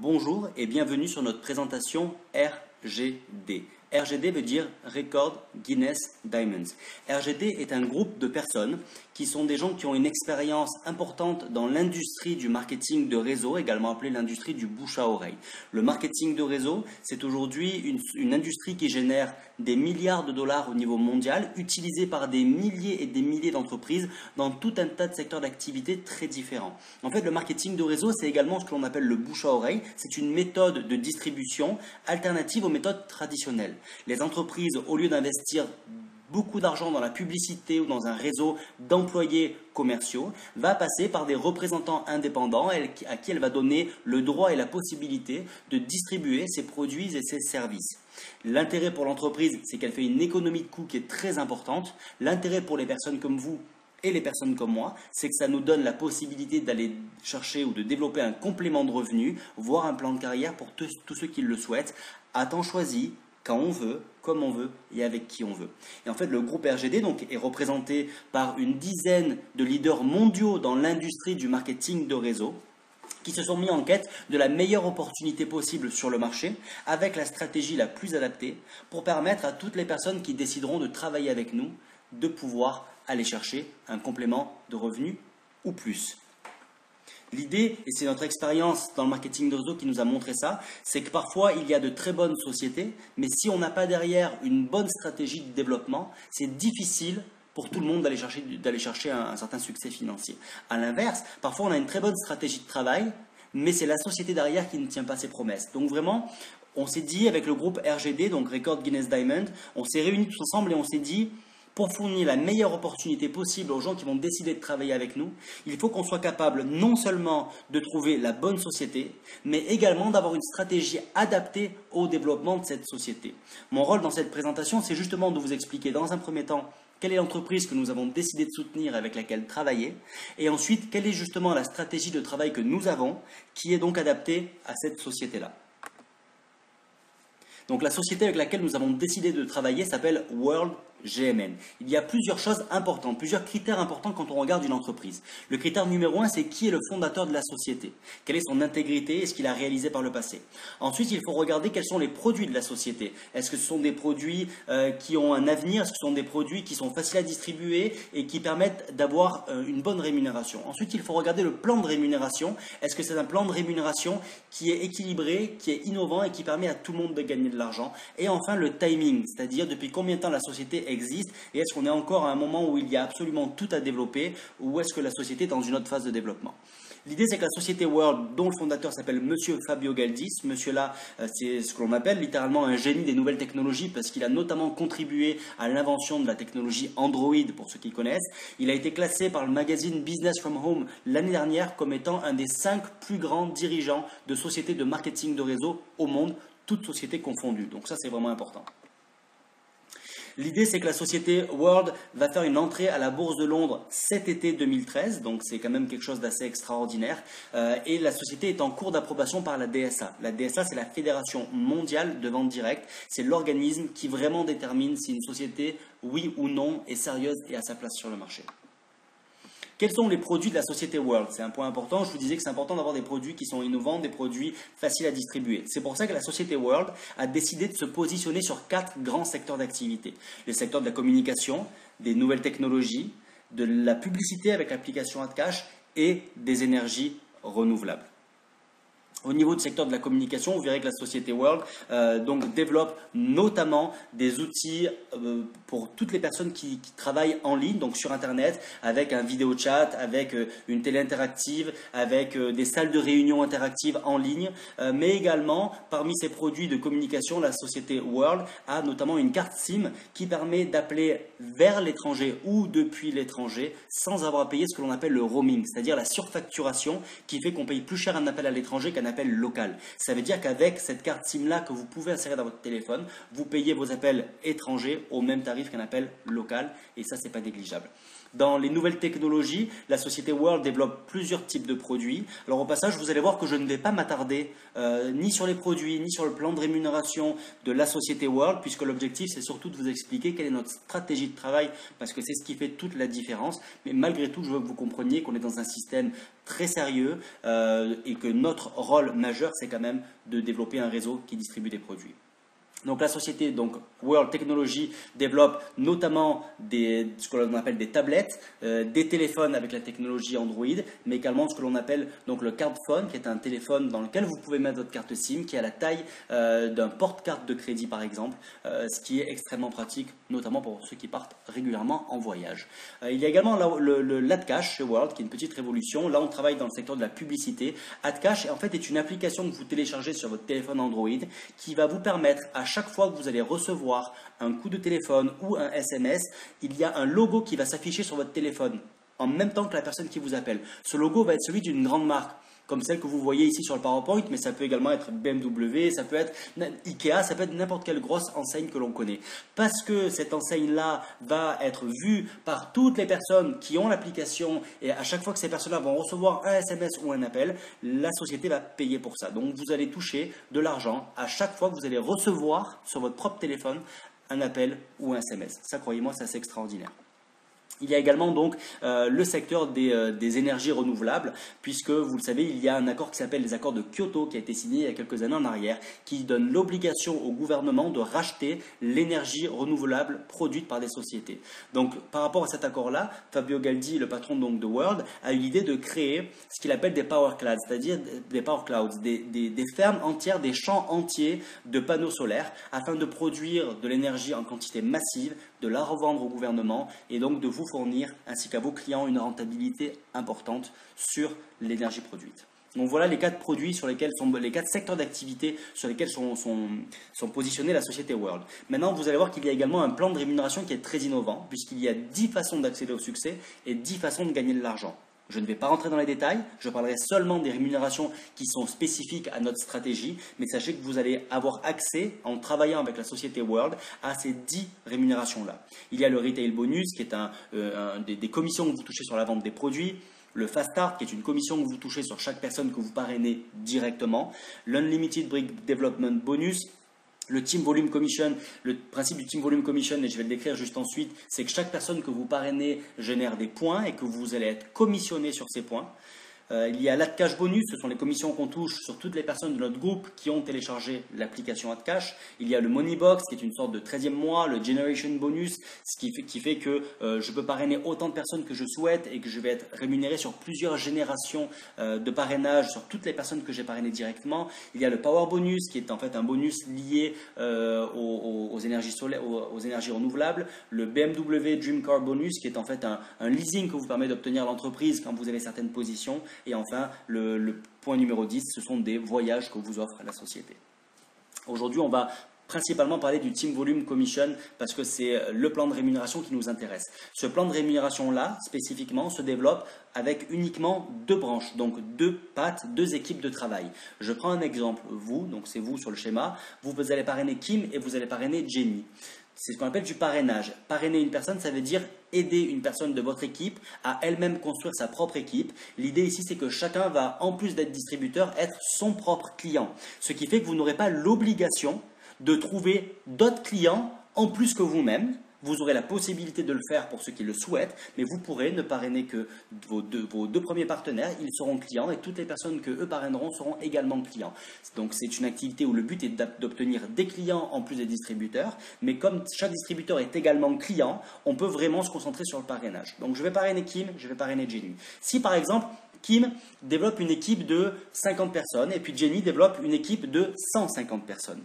Bonjour et bienvenue sur notre présentation RGD. RGD veut dire Record Guinness Diamonds. RGD est un groupe de personnes qui sont des gens qui ont une expérience importante dans l'industrie du marketing de réseau, également appelée l'industrie du bouche à oreille. Le marketing de réseau, c'est aujourd'hui une industrie qui génère des milliards de dollars au niveau mondial, utilisée par des milliers et des milliers d'entreprises dans tout un tas de secteurs d'activité très différents. En fait, le marketing de réseau, c'est également ce que l'on appelle le bouche à oreille. C'est une méthode de distribution alternative aux méthodes traditionnelles. Les entreprises, au lieu d'investir beaucoup d'argent dans la publicité ou dans un réseau d'employés commerciaux, va passer par des représentants indépendants à qui elle va donner le droit et la possibilité de distribuer ses produits et ses services. L'intérêt pour l'entreprise, c'est qu'elle fait une économie de coûts qui est très importante. L'intérêt pour les personnes comme vous et les personnes comme moi, c'est que ça nous donne la possibilité d'aller chercher ou de développer un complément de revenus, voire un plan de carrière pour tous ceux qui le souhaitent, à temps choisi, quand on veut, comme on veut et avec qui on veut. Et en fait, le groupe RGD est représenté par une dizaine de leaders mondiaux dans l'industrie du marketing de réseau qui se sont mis en quête de la meilleure opportunité possible sur le marché avec la stratégie la plus adaptée pour permettre à toutes les personnes qui décideront de travailler avec nous de pouvoir aller chercher un complément de revenus ou plus. L'idée, et c'est notre expérience dans le marketing de réseau qui nous a montré ça, c'est que parfois il y a de très bonnes sociétés, mais si on n'a pas derrière une bonne stratégie de développement, c'est difficile pour tout le monde d'aller chercher un certain succès financier. A l'inverse, parfois on a une très bonne stratégie de travail, mais c'est la société derrière qui ne tient pas ses promesses. Donc vraiment, on s'est dit avec le groupe RGD, donc Record Guinness Diamond, on s'est réunis tous ensemble et on s'est dit, pour fournir la meilleure opportunité possible aux gens qui vont décider de travailler avec nous, il faut qu'on soit capable non seulement de trouver la bonne société, mais également d'avoir une stratégie adaptée au développement de cette société. Mon rôle dans cette présentation, c'est justement de vous expliquer dans un premier temps quelle est l'entreprise que nous avons décidé de soutenir avec laquelle travailler, et ensuite quelle est justement la stratégie de travail que nous avons, qui est donc adaptée à cette société-là. Donc la société avec laquelle nous avons décidé de travailler s'appelle World GMN. Il y a plusieurs choses importantes, plusieurs critères importants quand on regarde une entreprise. Le critère numéro 1, c'est qui est le fondateur de la société. Quelle est son intégrité et ce qu'il a réalisé par le passé. Ensuite, il faut regarder quels sont les produits de la société. Est-ce que ce sont des produits qui ont un avenir? Est-ce que ce sont des produits qui sont faciles à distribuer et qui permettent d'avoir une bonne rémunération? Ensuite, il faut regarder le plan de rémunération. Est-ce que c'est un plan de rémunération qui est équilibré, qui est innovant et qui permet à tout le monde de gagner de l'argent? Et enfin, le timing, c'est-à-dire depuis combien de temps la société existe et est-ce qu'on est encore à un moment où il y a absolument tout à développer ou est-ce que la société est dans une autre phase de développement? L'idée, c'est que la société World, dont le fondateur s'appelle Monsieur Fabio Galdis, monsieur-là, c'est ce que l'on appelle littéralement un génie des nouvelles technologies parce qu'il a notamment contribué à l'invention de la technologie Android, pour ceux qui connaissent. Il a été classé par le magazine Business from Home l'année dernière comme étant un des 5 plus grands dirigeants de sociétés de marketing de réseau au monde, toutes sociétés confondues. Donc ça, c'est vraiment important. L'idée, c'est que la société World va faire une entrée à la Bourse de Londres cet été 2013, donc c'est quand même quelque chose d'assez extraordinaire. Et la société est en cours d'approbation par la DSA. La DSA, c'est la Fédération mondiale de vente directe. C'est l'organisme qui vraiment détermine si une société, oui ou non, est sérieuse et a sa place sur le marché. Quels sont les produits de la société World? C'est un point important. Je vous disais que c'est important d'avoir des produits qui sont innovants, des produits faciles à distribuer. C'est pour ça que la société World a décidé de se positionner sur 4 grands secteurs d'activité. Les secteurs de la communication, des nouvelles technologies, de la publicité avec l'application AdCash et des énergies renouvelables. Au niveau du secteur de la communication, vous verrez que la société World développe notamment des outils pour toutes les personnes qui travaillent en ligne, donc sur Internet, avec un vidéo chat, avec une télé interactive, avec des salles de réunion interactives en ligne, mais également, parmi ces produits de communication, la société World a notamment une carte SIM qui permet d'appeler vers l'étranger ou depuis l'étranger sans avoir à payer ce que l'on appelle le roaming, c'est-à-dire la surfacturation qui fait qu'on paye plus cher un appel à l'étranger qu'un appel local. Ça veut dire qu'avec cette carte SIM-là que vous pouvez insérer dans votre téléphone, vous payez vos appels étrangers au même tarif qu'un appel local et ça, c'est pas négligeable. Dans les nouvelles technologies, la société World développe plusieurs types de produits. Alors au passage, vous allez voir que je ne vais pas m'attarder ni sur les produits, ni sur le plan de rémunération de la société World, puisque l'objectif c'est surtout de vous expliquer quelle est notre stratégie de travail, parce que c'est ce qui fait toute la différence. Mais malgré tout, je veux que vous compreniez qu'on est dans un système très sérieux et que notre rôle majeur, c'est quand même de développer un réseau qui distribue des produits. Donc la société World Technology développe notamment ce que l'on appelle des tablettes, des téléphones avec la technologie Android, mais également ce que l'on appelle donc le cardphone, qui est un téléphone dans lequel vous pouvez mettre votre carte SIM, qui a la taille d'un porte-carte de crédit par exemple, ce qui est extrêmement pratique, notamment pour ceux qui partent régulièrement en voyage. Il y a également l'AdCash chez World, qui est une petite révolution. Là, on travaille dans le secteur de la publicité. AdCash, en fait, est une application que vous téléchargez sur votre téléphone Android, qui va vous permettre à chaque fois que vous allez recevoir un coup de téléphone ou un SMS, il y a un logo qui va s'afficher sur votre téléphone en même temps que la personne qui vous appelle. Ce logo va être celui d'une grande marque, comme celle que vous voyez ici sur le PowerPoint, mais ça peut également être BMW, ça peut être Ikea, ça peut être n'importe quelle grosse enseigne que l'on connaît. Parce que cette enseigne-là va être vue par toutes les personnes qui ont l'application, et à chaque fois que ces personnes-là vont recevoir un SMS ou un appel, la société va payer pour ça. Donc vous allez toucher de l'argent à chaque fois que vous allez recevoir sur votre propre téléphone un appel ou un SMS. Ça, croyez-moi, c'est assez extraordinaire. Il y a également donc le secteur des énergies renouvelables, puisque vous le savez, il y a un accord qui s'appelle les accords de Kyoto qui a été signé il y a quelques années en arrière, qui donne l'obligation au gouvernement de racheter l'énergie renouvelable produite par des sociétés. Donc par rapport à cet accord-là, Fabio Galdi, le patron donc de World, a eu l'idée de créer ce qu'il appelle des power clouds, c'est-à-dire des power clouds, des fermes entières, des champs entiers de panneaux solaires, afin de produire de l'énergie en quantité massive, de la revendre au gouvernement et donc de vous fournir ainsi qu'à vos clients une rentabilité importante sur l'énergie produite. Donc voilà les 4 produits sur lesquels sont les 4 secteurs d'activité sur lesquels sont positionnés la société World. Maintenant, vous allez voir qu'il y a également un plan de rémunération qui est très innovant, puisqu'il y a 10 façons d'accéder au succès et 10 façons de gagner de l'argent. Je ne vais pas rentrer dans les détails, je parlerai seulement des rémunérations qui sont spécifiques à notre stratégie, mais sachez que vous allez avoir accès, en travaillant avec la société World, à ces 10 rémunérations-là. Il y a le Retail Bonus, qui est des commissions que vous touchez sur la vente des produits, le Fast Start, qui est une commission que vous touchez sur chaque personne que vous parrainez directement, l'Unlimited Brick Development Bonus, le Team Volume Commission, le principe du Team Volume Commission, et je vais le décrire juste ensuite, c'est que chaque personne que vous parrainez génère des points et que vous allez être commissionné sur ces points. Il y a l'AdCash Bonus, ce sont les commissions qu'on touche sur toutes les personnes de notre groupe qui ont téléchargé l'application AdCash. Il y a le Moneybox, qui est une sorte de 13e mois, le Generation Bonus, ce qui fait que je peux parrainer autant de personnes que je souhaite et que je vais être rémunéré sur plusieurs générations de parrainage sur toutes les personnes que j'ai parrainées directement. Il y a le Power Bonus, qui est en fait un bonus lié aux énergies renouvelables. Le BMW Dream Car Bonus, qui est en fait un leasing que vous permet d'obtenir l'entreprise quand vous avez certaines positions. Et enfin, le point numéro 10, ce sont des voyages que vous offre la société. Aujourd'hui, on va principalement parler du Team Volume Commission parce que c'est le plan de rémunération qui nous intéresse. Ce plan de rémunération-là, spécifiquement, se développe avec uniquement 2 branches, donc 2 pattes, 2 équipes de travail. Je prends un exemple. Vous, donc c'est vous sur le schéma, vous allez parrainer Kim et vous allez parrainer Jenny. C'est ce qu'on appelle du parrainage. Parrainer une personne, ça veut dire aider une personne de votre équipe à elle-même construire sa propre équipe. L'idée ici, c'est que chacun va, en plus d'être distributeur, être son propre client. Ce qui fait que vous n'aurez pas l'obligation de trouver d'autres clients en plus que vous-même. Vous aurez la possibilité de le faire pour ceux qui le souhaitent, mais vous pourrez ne parrainer que vos deux premiers partenaires, ils seront clients et toutes les personnes que eux parraineront seront également clients. Donc c'est une activité où le but est d'obtenir des clients en plus des distributeurs, mais comme chaque distributeur est également client, on peut vraiment se concentrer sur le parrainage. Donc je vais parrainer Kim, je vais parrainer Jenny. Si par exemple Kim développe une équipe de 50 personnes et puis Jenny développe une équipe de 150 personnes,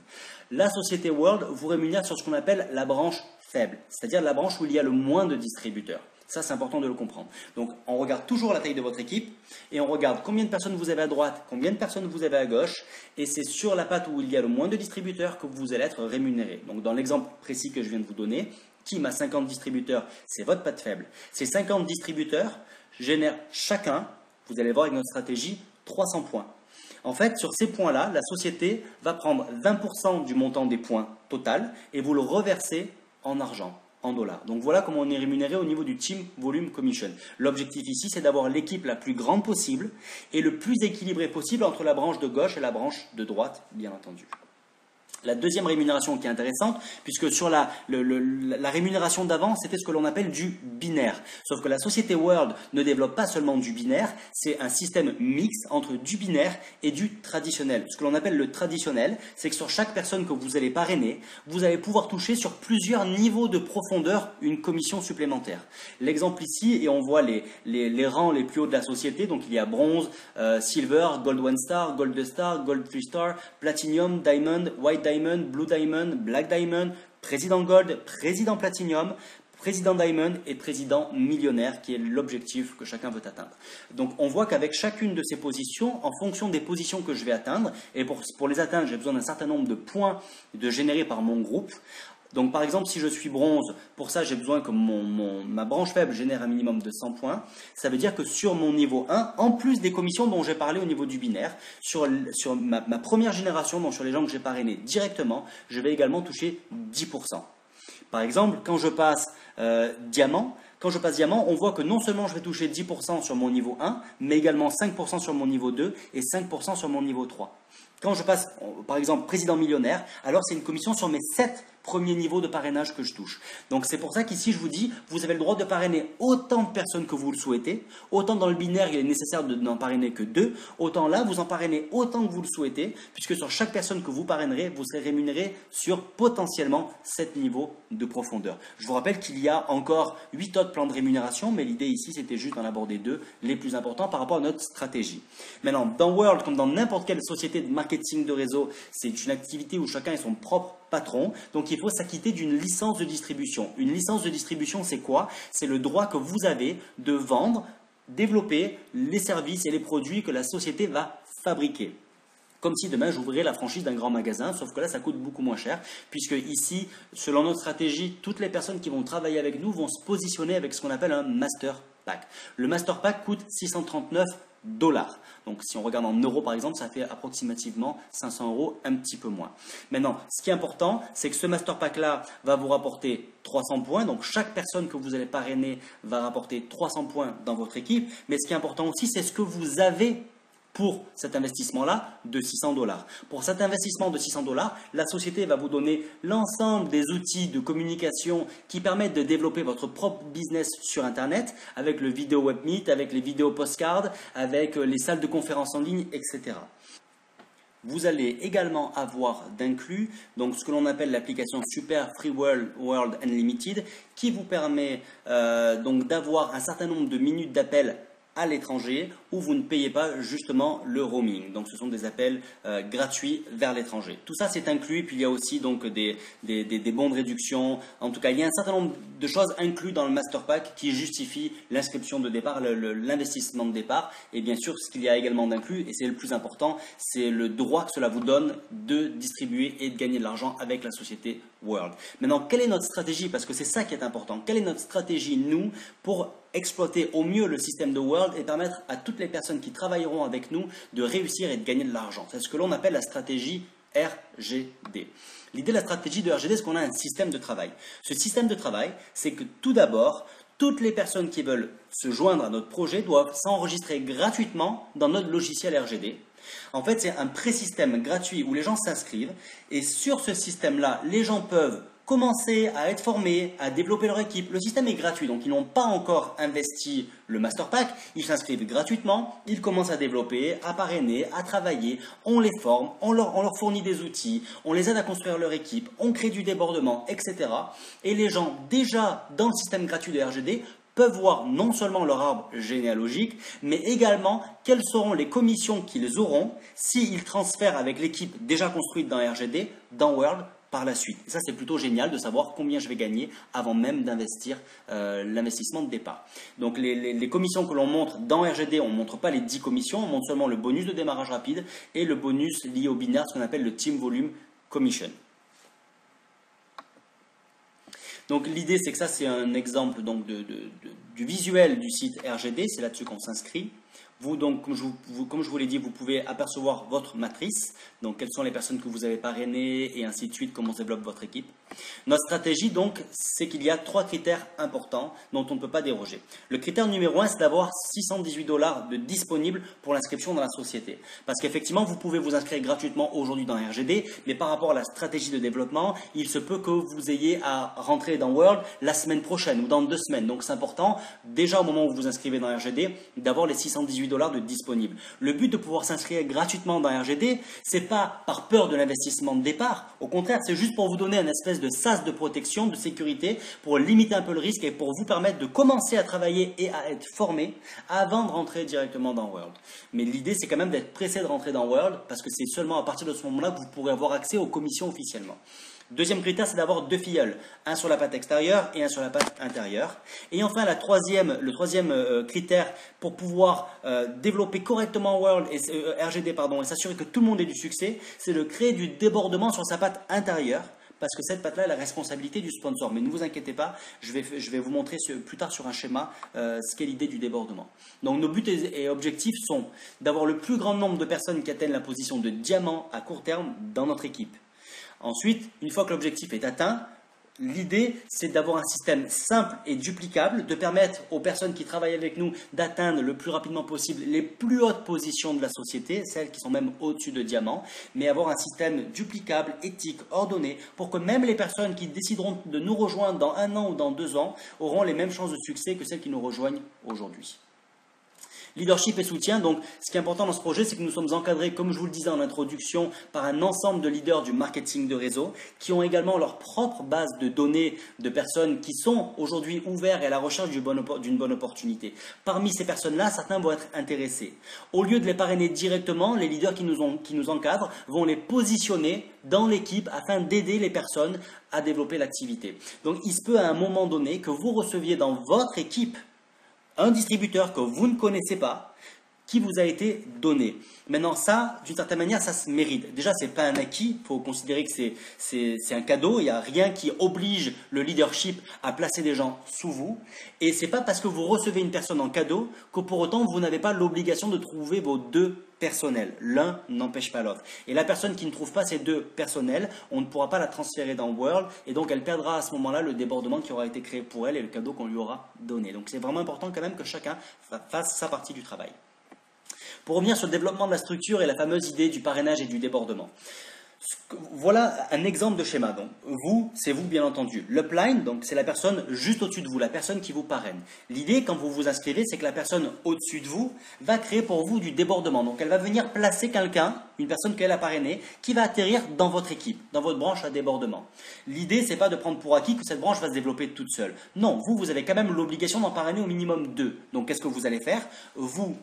la société World vous rémunère sur ce qu'on appelle la branche faible, c'est-à-dire la branche où il y a le moins de distributeurs. Ça, c'est important de le comprendre. Donc, on regarde toujours la taille de votre équipe et on regarde combien de personnes vous avez à droite, combien de personnes vous avez à gauche, et c'est sur la patte où il y a le moins de distributeurs que vous allez être rémunéré. Donc, dans l'exemple précis que je viens de vous donner, Kim a 50 distributeurs, c'est votre patte faible. Ces 50 distributeurs génèrent chacun, vous allez voir avec notre stratégie, 300 points. En fait, sur ces points-là, la société va prendre 20% du montant des points total et vous le reverser en argent. en dollars. Donc voilà comment on est rémunéré au niveau du Team Volume Commission. L'objectif ici, c'est d'avoir l'équipe la plus grande possible et le plus équilibré possible entre la branche de gauche et la branche de droite, bien entendu. La deuxième rémunération qui est intéressante, puisque sur la rémunération d'avant, c'était ce que l'on appelle du binaire. Sauf que la société World ne développe pas seulement du binaire, c'est un système mixte entre du binaire et du traditionnel. Ce que l'on appelle le traditionnel, c'est que sur chaque personne que vous allez parrainer, vous allez pouvoir toucher sur plusieurs niveaux de profondeur une commission supplémentaire. L'exemple ici, et on voit les rangs les plus hauts de la société, donc il y a bronze, silver, gold 1 star, gold 2 star, gold 3 star, platinum, diamond, white diamond, Blue Diamond, Black Diamond, Président Gold, Président Platinum, Président Diamond et Président Millionnaire, qui est l'objectif que chacun veut atteindre. Donc on voit qu'avec chacune de ces positions, en fonction des positions que je vais atteindre, et pour les atteindre, j'ai besoin d'un certain nombre de points générés par mon groupe. Donc par exemple, si je suis bronze, pour ça j'ai besoin que ma branche faible génère un minimum de 100 points. Ça veut dire que sur mon niveau 1, en plus des commissions dont j'ai parlé au niveau du binaire, sur ma première génération, donc sur les gens que j'ai parrainés directement, je vais également toucher 10%. Par exemple, quand je passe diamant, on voit que non seulement je vais toucher 10% sur mon niveau 1, mais également 5% sur mon niveau 2 et 5% sur mon niveau 3. Quand je passe, par exemple, président millionnaire, alors c'est une commission sur mes 7 premiers niveaux de parrainage que je touche. Donc c'est pour ça qu'ici je vous dis, vous avez le droit de parrainer autant de personnes que vous le souhaitez, autant dans le binaire il est nécessaire de n'en parrainer que 2, autant là vous en parrainez autant que vous le souhaitez, puisque sur chaque personne que vous parrainerez, vous serez rémunéré sur potentiellement 7 niveaux de profondeur. Je vous rappelle qu'il y a encore 8 autres plans de rémunération, mais l'idée ici c'était juste d'en aborder 2, les plus importants par rapport à notre stratégie. Maintenant, dans World, comme dans n'importe quelle société de marketing de réseau, c'est une activité où chacun est son propre patron, donc il faut s'acquitter d'une licence de distribution. Une licence de distribution, c'est quoi? C'est le droit que vous avez de vendre, développer les services et les produits que la société va fabriquer. Comme si demain j'ouvrirais la franchise d'un grand magasin, sauf que là ça coûte beaucoup moins cher, puisque ici, selon notre stratégie, toutes les personnes qui vont travailler avec nous vont se positionner avec ce qu'on appelle un master pack. Le master pack coûte 639 $. Donc si on regarde en euros par exemple, ça fait approximativement 500 €, un petit peu moins. Maintenant, ce qui est important, c'est que ce master pack là va vous rapporter 300 points. Donc chaque personne que vous allez parrainer va rapporter 300 points dans votre équipe. Mais ce qui est important aussi, c'est ce que vous avez pour cet investissement-là de 600 $. Pour cet investissement de 600 $, la société va vous donner l'ensemble des outils de communication qui permettent de développer votre propre business sur Internet, avec le vidéo webmeet, avec les vidéos postcards, avec les salles de conférences en ligne, etc. Vous allez également avoir d'inclus donc ce que l'on appelle l'application Super Free World Unlimited, qui vous permet donc d'avoir un certain nombre de minutes d'appel à l'étranger où vous ne payez pas justement le roaming. Donc ce sont des appels gratuits vers l'étranger. Tout ça c'est inclus, et puis il y a aussi donc des bons de réduction. En tout cas, il y a un certain nombre de choses incluses dans le Master Pack qui justifient l'inscription de départ, l'investissement de départ. Et bien sûr, ce qu'il y a également d'inclus, et c'est le plus important, c'est le droit que cela vous donne de distribuer et de gagner de l'argent avec la société World. Maintenant, quelle est notre stratégie? Parce que c'est ça qui est important. Quelle est notre stratégie, nous, pour exploiter au mieux le système de World et permettre à toutes les personnes qui travailleront avec nous de réussir et de gagner de l'argent? C'est ce que l'on appelle la stratégie RGD. L'idée de la stratégie de RGD, c'est qu'on a un système de travail. Ce système de travail, c'est que tout d'abord, toutes les personnes qui veulent se joindre à notre projet doivent s'enregistrer gratuitement dans notre logiciel RGD. En fait, c'est un pré-système gratuit où les gens s'inscrivent, et sur ce système-là, les gens peuvent commencer à être formés, à développer leur équipe. Le système est gratuit, donc ils n'ont pas encore investi le Master Pack, ils s'inscrivent gratuitement, ils commencent à développer, à parrainer, à travailler, on les forme, on leur fournit des outils, on les aide à construire leur équipe, on crée du débordement, etc. Et les gens, déjà dans le système gratuit de RGD, peuvent voir non seulement leur arbre généalogique, mais également quelles seront les commissions qu'ils auront s'ils transfèrent avec l'équipe déjà construite dans RGD, dans World, par la suite. Et ça, c'est plutôt génial de savoir combien je vais gagner avant même d'investir l'investissement de départ. Donc, les commissions que l'on montre dans RGD, on ne montre pas les 10 commissions, on montre seulement le bonus de démarrage rapide et le bonus lié au binaire, ce qu'on appelle le Team Volume Commission. Donc l'idée, c'est que ça, c'est un exemple donc, du visuel du site RGD, c'est là-dessus qu'on s'inscrit. Vous, donc, comme je vous l'ai dit, vous pouvez apercevoir votre matrice, donc quelles sont les personnes que vous avez parrainées et ainsi de suite, comment se développe votre équipe. Notre stratégie donc, c'est qu'il y a 3 critères importants dont on ne peut pas déroger. Le critère numéro 1, c'est d'avoir 618 $ de disponibles pour l'inscription dans la société. Parce qu'effectivement, vous pouvez vous inscrire gratuitement aujourd'hui dans RGD, mais par rapport à la stratégie de développement, il se peut que vous ayez à rentrer dans World la semaine prochaine ou dans 2 semaines. Donc c'est important, déjà au moment où vous vous inscrivez dans RGD, d'avoir les 618 $ de disponibles. Le but de pouvoir s'inscrire gratuitement dans RGD, c'est pas par peur de l'investissement de départ. Au contraire, c'est juste pour vous donner une espèce de sas de protection, de sécurité, pour limiter un peu le risque et pour vous permettre de commencer à travailler et à être formé avant de rentrer directement dans World. Mais l'idée, c'est quand même d'être pressé de rentrer dans World parce que c'est seulement à partir de ce moment-là que vous pourrez avoir accès aux commissions officiellement. Deuxième critère, c'est d'avoir 2 filleuls, un sur la patte extérieure et un sur la patte intérieure. Et enfin, le troisième critère pour pouvoir développer correctement World et, RGD et s'assurer que tout le monde ait du succès, c'est de créer du débordement sur sa patte intérieure. Parce que cette patte-là est la responsabilité du sponsor. Mais ne vous inquiétez pas, je vais vous montrer plus tard sur un schéma ce qu'est l'idée du débordement. Donc nos buts et objectifs sont d'avoir le plus grand nombre de personnes qui atteignent la position de diamant à court terme dans notre équipe. Ensuite, une fois que l'objectif est atteint, l'idée, c'est d'avoir un système simple et duplicable, de permettre aux personnes qui travaillent avec nous d'atteindre le plus rapidement possible les plus hautes positions de la société, celles qui sont même au-dessus de diamant, mais avoir un système duplicable, éthique, ordonné, pour que même les personnes qui décideront de nous rejoindre dans 1 an ou dans 2 ans auront les mêmes chances de succès que celles qui nous rejoignent aujourd'hui. Leadership et soutien, donc ce qui est important dans ce projet, c'est que nous sommes encadrés, comme je vous le disais en introduction, par un ensemble de leaders du marketing de réseau qui ont également leur propre base de données de personnes qui sont aujourd'hui ouverts et à la recherche d'une bonne opportunité. Parmi ces personnes-là, certains vont être intéressés. Au lieu de les parrainer directement, les leaders qui nous encadrent vont les positionner dans l'équipe afin d'aider les personnes à développer l'activité. Donc il se peut à un moment donné que vous receviez dans votre équipe un distributeur que vous ne connaissez pas, qui vous a été donné. Maintenant, ça, d'une certaine manière, ça se mérite. Déjà, ce n'est pas un acquis, il faut considérer que c'est un cadeau, il n'y a rien qui oblige le leadership à placer des gens sous vous. Et ce n'est pas parce que vous recevez une personne en cadeau que pour autant, vous n'avez pas l'obligation de trouver vos 2 personnels. L'un n'empêche pas l'autre. Et la personne qui ne trouve pas ces 2 personnels, on ne pourra pas la transférer dans World et donc elle perdra à ce moment-là le débordement qui aura été créé pour elle et le cadeau qu'on lui aura donné. Donc c'est vraiment important quand même que chacun fasse sa partie du travail. Pour revenir sur le développement de la structure et la fameuse idée du parrainage et du débordement. Voilà un exemple de schéma. Donc, vous, c'est vous bien entendu. L'upline, donc c'est la personne juste au-dessus de vous, la personne qui vous parraine. L'idée, quand vous vous inscrivez, c'est que la personne au-dessus de vous va créer pour vous du débordement. Donc, elle va venir placer quelqu'un, une personne qu'elle a parrainée, qui va atterrir dans votre équipe, dans votre branche à débordement. L'idée, c'est pas de prendre pour acquis que cette branche va se développer toute seule. Non, vous avez quand même l'obligation d'en parrainer au minimum 2. Donc, qu'est-ce que vous allez faire? Vous,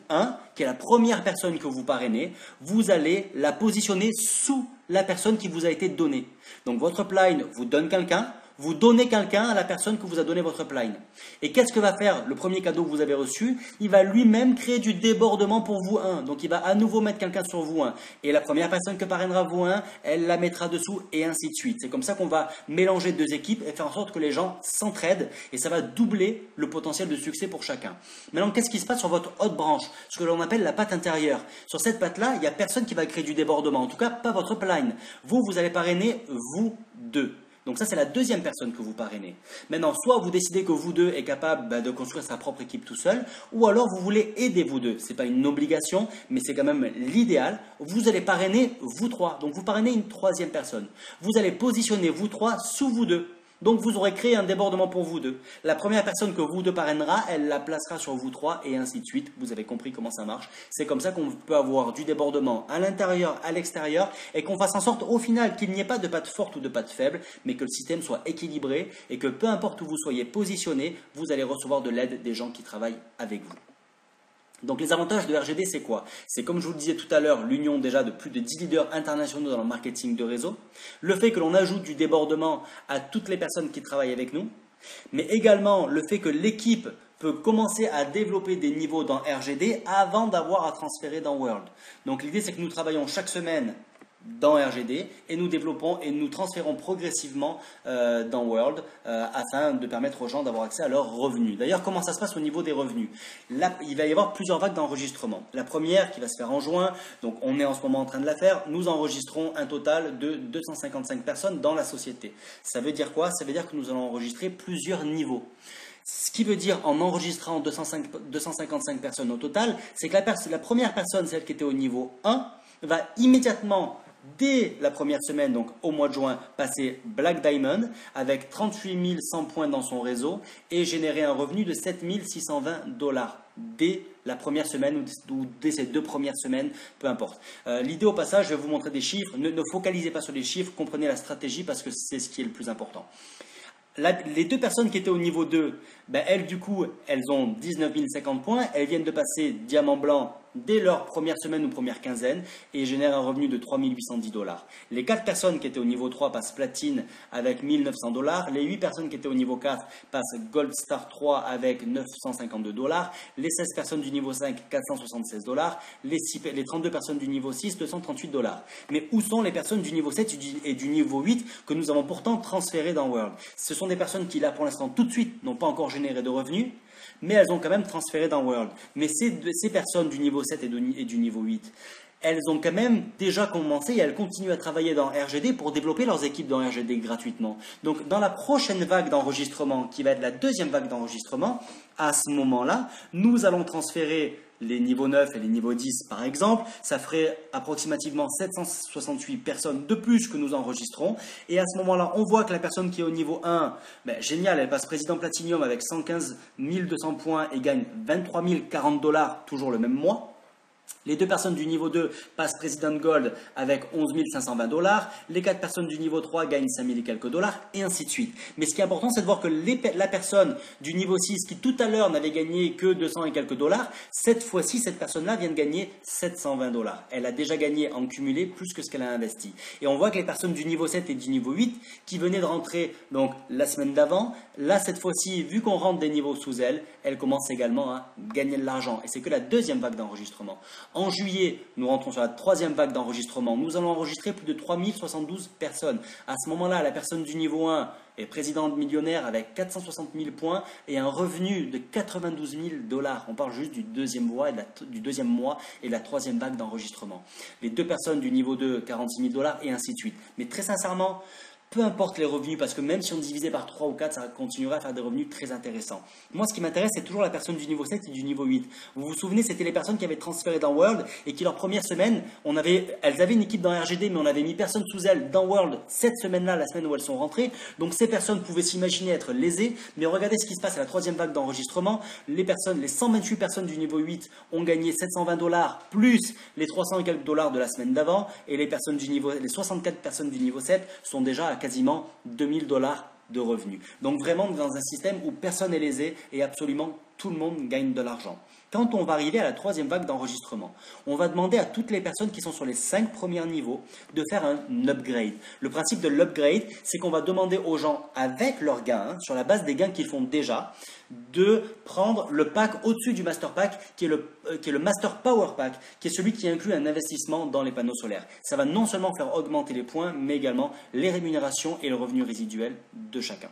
qui est la première personne que vous parrainez, vous allez la positionner sous la personne qui vous a été donnée. Donc votre upline vous donne quelqu'un, vous donnez quelqu'un à la personne que vous a donné votre upline. Et qu'est-ce que va faire le premier cadeau que vous avez reçu? Il va lui-même créer du débordement pour vous 1. Donc il va à nouveau mettre quelqu'un sur vous 1. Et la première personne que parrainera vous 1, elle la mettra dessous et ainsi de suite. C'est comme ça qu'on va mélanger 2 équipes et faire en sorte que les gens s'entraident et ça va doubler le potentiel de succès pour chacun. Maintenant, qu'est-ce qui se passe sur votre haute branche? Ce que l'on appelle la patte intérieure. Sur cette patte-là, il n'y a personne qui va créer du débordement. En tout cas, pas votre upline. Vous allez parrainer vous 2. Donc ça, c'est la deuxième personne que vous parrainez. Maintenant, soit vous décidez que vous 2 êtes capable de construire sa propre équipe tout seul, ou alors vous voulez aider vous 2. Ce n'est pas une obligation, mais c'est quand même l'idéal. Vous allez parrainer vous 3. Donc vous parrainez une 3e personne. Vous allez positionner vous 3 sous vous 2. Donc vous aurez créé un débordement pour vous 2. La première personne que vous 2 parrainera, elle la placera sur vous 3 et ainsi de suite. Vous avez compris comment ça marche. C'est comme ça qu'on peut avoir du débordement à l'intérieur, à l'extérieur et qu'on fasse en sorte au final qu'il n'y ait pas de patte forte ou de patte faible, mais que le système soit équilibré et que peu importe où vous soyez positionné, vous allez recevoir de l'aide des gens qui travaillent avec vous. Donc les avantages de RGD, c'est quoi? C'est comme je vous le disais tout à l'heure, l'union déjà de plus de 10 leaders internationaux dans le marketing de réseau, le fait que l'on ajoute du débordement à toutes les personnes qui travaillent avec nous, mais également le fait que l'équipe peut commencer à développer des niveaux dans RGD avant d'avoir à transférer dans World. Donc l'idée, c'est que nous travaillons chaque semaine dans RGD et nous développons et nous transférons progressivement dans World afin de permettre aux gens d'avoir accès à leurs revenus. D'ailleurs, comment ça se passe au niveau des revenus? Là, il va y avoir plusieurs vagues d'enregistrement. La première qui va se faire en juin, donc on est en ce moment en train de la faire, nous enregistrons un total de 255 personnes dans la société. Ça veut dire quoi? Ça veut dire que nous allons enregistrer plusieurs niveaux. Ce qui veut dire, en enregistrant 255 personnes au total, c'est que la première personne, celle qui était au niveau 1, va immédiatement, dès la première semaine, donc au mois de juin, passer Black Diamond avec 38 100 points dans son réseau et générer un revenu de 7 620 $ dès la première semaine ou dès ces 2 premières semaines, peu importe. L'idée au passage, je vais vous montrer des chiffres. Ne focalisez pas sur les chiffres, comprenez la stratégie parce que c'est ce qui est le plus important. Les 2 personnes qui étaient au niveau 2, elles, du coup, elles ont 19 050 points. Elles viennent de passer diamant blanc dès leur première semaine ou première quinzaine et génèrent un revenu de 3 810 $. Les 4 personnes qui étaient au niveau 3 passent platine avec 1 900 $. Les 8 personnes qui étaient au niveau 4 passent Gold Star 3 avec 952 $. Les 16 personnes du niveau 5, 476 $. Les 32 personnes du niveau 6, 238 $. Mais où sont les personnes du niveau 7 et du niveau 8 que nous avons pourtant transférées dans World? Ce sont des personnes qui, là, pour l'instant, tout de suite, n'ont pas encore généré de revenus, mais elles ont quand même transféré dans World. Mais ces personnes du niveau 7 et du niveau 8, elles ont quand même déjà commencé et elles continuent à travailler dans RGD pour développer leurs équipes dans RGD gratuitement. Donc dans la prochaine vague d'enregistrement, qui va être la deuxième vague d'enregistrement, à ce moment-là, nous allons transférer les niveaux 9 et les niveaux 10 par exemple, ça ferait approximativement 768 personnes de plus que nous enregistrons. Et à ce moment-là, on voit que la personne qui est au niveau 1, génial, elle passe président Platinum avec 115 200 points et gagne 23 040 $, toujours le même mois. Les 2 personnes du niveau 2 passent President Gold avec 11 520 $. Les 4 personnes du niveau 3 gagnent 5 000 et quelques $, et ainsi de suite. Mais ce qui est important, c'est de voir que la personne du niveau 6, qui tout à l'heure n'avait gagné que 200 et quelques $, cette fois-ci, cette personne-là vient de gagner 720 $. Elle a déjà gagné en cumulé plus que ce qu'elle a investi. Et on voit que les personnes du niveau 7 et du niveau 8, qui venaient de rentrer donc la semaine d'avant, là, cette fois-ci, vu qu'on rentre des niveaux sous elles, elles commencent également à gagner de l'argent. Et c'est que la deuxième vague d'enregistrement. En juillet, nous rentrons sur la troisième vague d'enregistrement. Nous allons enregistrer plus de 3072 personnes. À ce moment-là, la personne du niveau 1 est présidente millionnaire avec 460 000 points et un revenu de 92 000 $. On parle juste du deuxième mois et de la troisième vague d'enregistrement. Les 2 personnes du niveau 2, 46 000 $ et ainsi de suite. Mais très sincèrement, peu importe les revenus, parce que même si on divisait par 3 ou 4, ça continuerait à faire des revenus très intéressants. Moi, ce qui m'intéresse, c'est toujours la personne du niveau 7 et du niveau 8. Vous vous souvenez, c'était les personnes qui avaient transféré dans World et qui, leur première semaine, elles avaient une équipe dans RGD, mais on avait mis personne sous elles dans World cette semaine-là, la semaine où elles sont rentrées. Donc, ces personnes pouvaient s'imaginer être lésées, mais regardez ce qui se passe à la troisième vague d'enregistrement. Les 128 personnes du niveau 8 ont gagné 720 $, plus les 300 et quelques $ de la semaine d'avant, et les 64 personnes du niveau 7 sont déjà à quasiment 2000 $ de revenus. Donc vraiment dans un système où personne n'est lésé et absolument tout le monde gagne de l'argent. Quand on va arriver à la troisième vague d'enregistrement, on va demander à toutes les personnes qui sont sur les 5 premiers niveaux de faire un upgrade. Le principe de l'upgrade, c'est qu'on va demander aux gens, avec leurs gains, sur la base des gains qu'ils font déjà, de prendre le pack au-dessus du Master Pack, qui est le Master Power Pack, qui est celui qui inclut un investissement dans les panneaux solaires. Ça va non seulement faire augmenter les points, mais également les rémunérations et le revenu résiduel de chacun.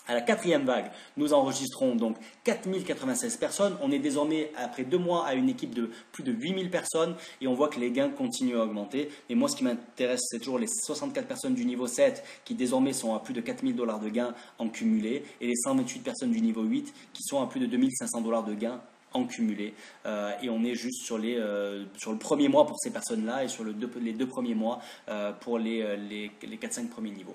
À la quatrième vague, nous enregistrons donc 4096 personnes. On est désormais, après 2 mois, à une équipe de plus de 8000 personnes et on voit que les gains continuent à augmenter. Et moi, ce qui m'intéresse, c'est toujours les 64 personnes du niveau 7 qui désormais sont à plus de 4000 $ de gains en cumulé et les 128 personnes du niveau 8 qui sont à plus de 2500 $ de gains en cumulé et on est juste sur le premier mois pour ces personnes-là et sur les 2 premiers mois pour les 4-5 premiers niveaux.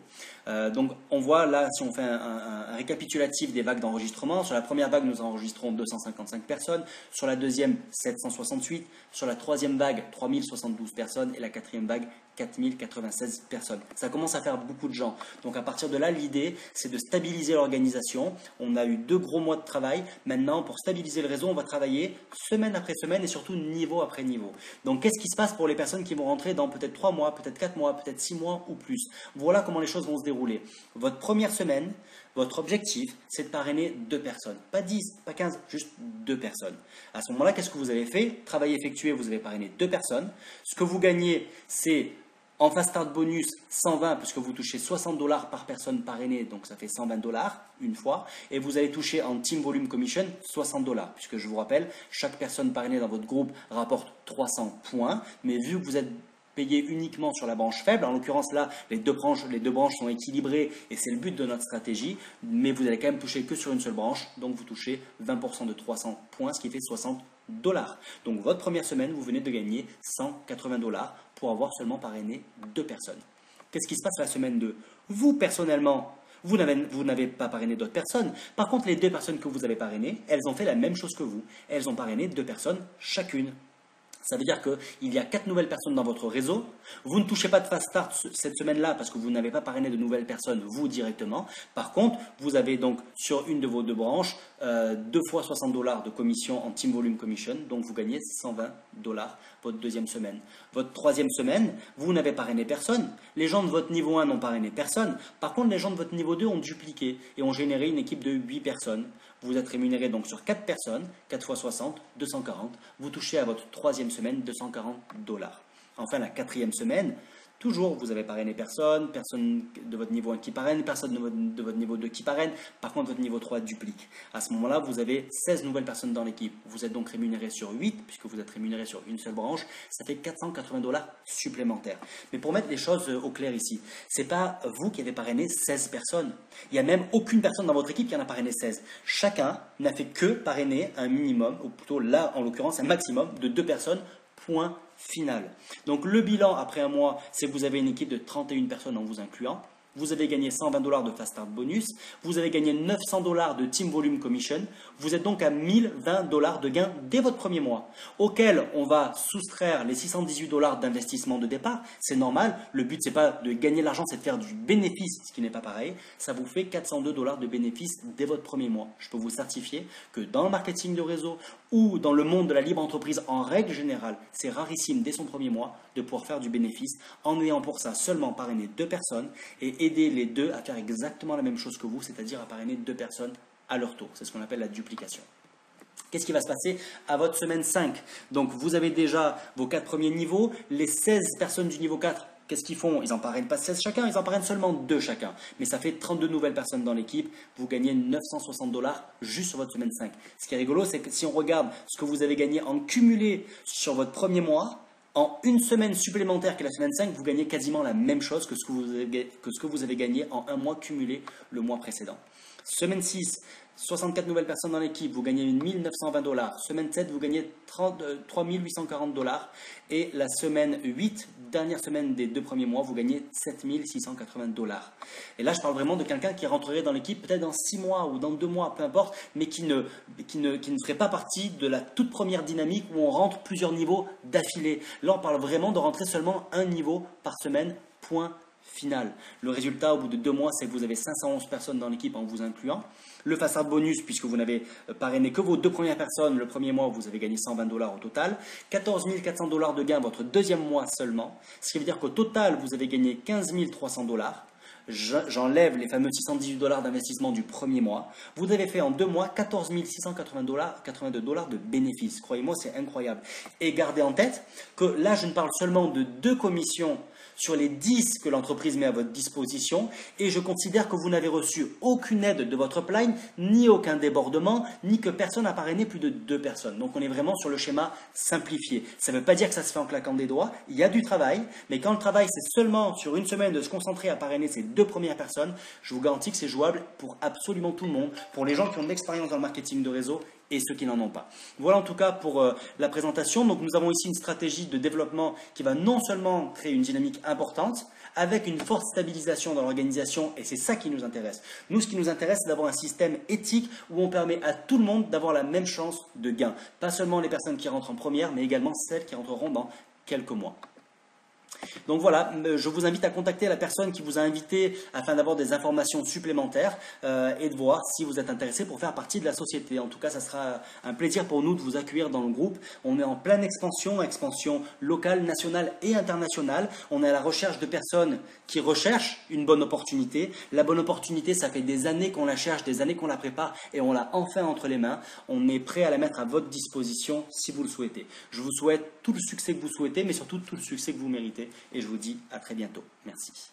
Donc on voit là, si on fait un récapitulatif des vagues d'enregistrement, sur la première vague nous enregistrons 255 personnes, sur la deuxième 768, sur la troisième vague 3072 personnes et la quatrième vague 4096 personnes. Ça commence à faire beaucoup de gens. Donc à partir de là, l'idée, c'est de stabiliser l'organisation. On a eu 2 gros mois de travail. Maintenant, pour stabiliser le réseau, on va travailler semaine après semaine et surtout niveau après niveau. Donc qu'est-ce qui se passe pour les personnes qui vont rentrer dans peut-être 3 mois, peut-être 4 mois, peut-être 6 mois ou plus? Voilà comment les choses vont se dérouler. Votre première semaine, votre objectif, c'est de parrainer 2 personnes. Pas 10, pas 15, juste 2 personnes. À ce moment-là, qu'est-ce que vous avez fait? Travail effectué, vous avez parrainé 2 personnes. Ce que vous gagnez, c'est En Fast Start Bonus, 120 puisque vous touchez 60 $ par personne parrainée, donc ça fait 120 $ une fois. Et vous allez toucher en Team Volume Commission 60 $, puisque je vous rappelle, chaque personne parrainée dans votre groupe rapporte 300 points. Mais vu que vous êtes payé uniquement sur la branche faible, en l'occurrence là, les deux branches sont équilibrées et c'est le but de notre stratégie, mais vous allez quand même toucher que sur une seule branche, donc vous touchez 20% de 300 points, ce qui fait 60 $. Donc votre première semaine, vous venez de gagner 180 $ pour avoir seulement parrainé 2 personnes. Qu'est-ce qui se passe la semaine 2? Vous, personnellement, vous n'avez pas parrainé d'autres personnes. Par contre, les 2 personnes que vous avez parrainées, elles ont fait la même chose que vous. Elles ont parrainé 2 personnes chacune. Ça veut dire qu'il y a 4 nouvelles personnes dans votre réseau. Vous ne touchez pas de Fast Start cette semaine-là parce que vous n'avez pas parrainé de nouvelles personnes, vous directement. Par contre, vous avez donc sur une de vos 2 branches 2 fois 60 $ de commission en Team Volume Commission. Donc vous gagnez 120 $ votre deuxième semaine. Votre troisième semaine, vous n'avez parrainé personne. Les gens de votre niveau 1 n'ont parrainé personne. Par contre, les gens de votre niveau 2 ont dupliqué et ont généré une équipe de 8 personnes. Vous êtes rémunéré donc sur 4 personnes, 4 fois 60, 240. Vous touchez à votre troisième semaine 240 $. Enfin, la quatrième semaine, toujours, vous avez parrainé personne de votre niveau 1 qui parraine, personne de votre niveau 2 qui parraine. Par contre, votre niveau 3 duplique. À ce moment-là, vous avez 16 nouvelles personnes dans l'équipe. Vous êtes donc rémunéré sur 8, puisque vous êtes rémunéré sur une seule branche. Ça fait 480 $ supplémentaires. Mais pour mettre les choses au clair ici, ce n'est pas vous qui avez parrainé 16 personnes. Il n'y a même aucune personne dans votre équipe qui en a parrainé 16. Chacun n'a fait que parrainer un minimum, ou plutôt là, en l'occurrence, un maximum de 2 personnes. Point final. Donc le bilan après un mois, c'est que vous avez une équipe de 31 personnes en vous incluant. Vous avez gagné 120 $ de Fast Start Bonus. Vous avez gagné 900 $ de Team Volume Commission. Vous êtes donc à 1020 $ de gain dès votre premier mois, auquel on va soustraire les 618 $ d'investissement de départ. C'est normal. Le but, c'est pas de gagner l'argent, c'est de faire du bénéfice, ce qui n'est pas pareil. Ça vous fait 402 $ de bénéfice dès votre premier mois. Je peux vous certifier que dans le marketing de réseau ou dans le monde de la libre entreprise en règle générale, c'est rarissime dès son premier mois de pouvoir faire du bénéfice en ayant pour ça seulement parrainé 2 personnes et aider les 2 à faire exactement la même chose que vous, c'est-à-dire à parrainer 2 personnes à leur tour. C'est ce qu'on appelle la duplication. Qu'est-ce qui va se passer à votre semaine 5? Donc vous avez déjà vos 4 premiers niveaux, les 16 personnes du niveau 4. Qu'est-ce qu'ils font? Ils n'en parrainent pas 16 chacun, ils en parrainent seulement 2 chacun. Mais ça fait 32 nouvelles personnes dans l'équipe. Vous gagnez 960 $ juste sur votre semaine 5. Ce qui est rigolo, c'est que si on regarde ce que vous avez gagné en cumulé sur votre premier mois, en une semaine supplémentaire qui est la semaine 5, vous gagnez quasiment la même chose que ce que vous avez gagné en un mois cumulé le mois précédent. Semaine 6, 64 nouvelles personnes dans l'équipe, vous gagnez 1920 $. Semaine 7, vous gagnez 3840 $. Et la semaine 8, dernière semaine des 2 premiers mois, vous gagnez 7680 $. Et là, je parle vraiment de quelqu'un qui rentrerait dans l'équipe peut-être dans 6 mois ou dans 2 mois, peu importe, mais qui ne ferait pas partie de la toute première dynamique où on rentre plusieurs niveaux d'affilée. Là, on parle vraiment de rentrer seulement un niveau par semaine, point final. Le résultat au bout de 2 mois, c'est que vous avez 511 personnes dans l'équipe en vous incluant. Le Fast Start Bonus, puisque vous n'avez parrainé que vos 2 premières personnes, le premier mois, vous avez gagné 120 $ au total. 14 400 $ de gain votre deuxième mois seulement. Ce qui veut dire qu'au total, vous avez gagné 15 300 $. J'enlève les fameux 618 $ d'investissement du premier mois. Vous avez fait en 2 mois 14 682 $ de bénéfices. Croyez-moi, c'est incroyable. Et gardez en tête que là, je ne parle seulement de 2 commissions sur les 10 que l'entreprise met à votre disposition et je considère que vous n'avez reçu aucune aide de votre upline, ni aucun débordement, ni que personne n'a parrainé plus de 2 personnes. Donc on est vraiment sur le schéma simplifié. Ça ne veut pas dire que ça se fait en claquant des doigts, il y a du travail, mais quand le travail c'est seulement sur une semaine de se concentrer à parrainer ces 2 premières personnes, je vous garantis que c'est jouable pour absolument tout le monde, pour les gens qui ont de l'expérience dans le marketing de réseau et ceux qui n'en ont pas. Voilà en tout cas pour la présentation. Donc nous avons ici une stratégie de développement qui va non seulement créer une dynamique importante, avec une forte stabilisation dans l'organisation, et c'est ça qui nous intéresse. Nous, ce qui nous intéresse, c'est d'avoir un système éthique où on permet à tout le monde d'avoir la même chance de gain. Pas seulement les personnes qui rentrent en première, mais également celles qui rentreront dans quelques mois. Donc voilà, je vous invite à contacter la personne qui vous a invité afin d'avoir des informations supplémentaires et de voir si vous êtes intéressé pour faire partie de la société. En tout cas, ça sera un plaisir pour nous de vous accueillir dans le groupe. On est en pleine expansion locale, nationale et internationale. On est à la recherche de personnes qui recherchent une bonne opportunité. La bonne opportunité, ça fait des années qu'on la cherche, des années qu'on la prépare et on l'a enfin entre les mains. On est prêt à la mettre à votre disposition si vous le souhaitez. Je vous souhaite tout le succès que vous souhaitez, mais surtout tout le succès que vous méritez. et je vous dis à très bientôt. Merci.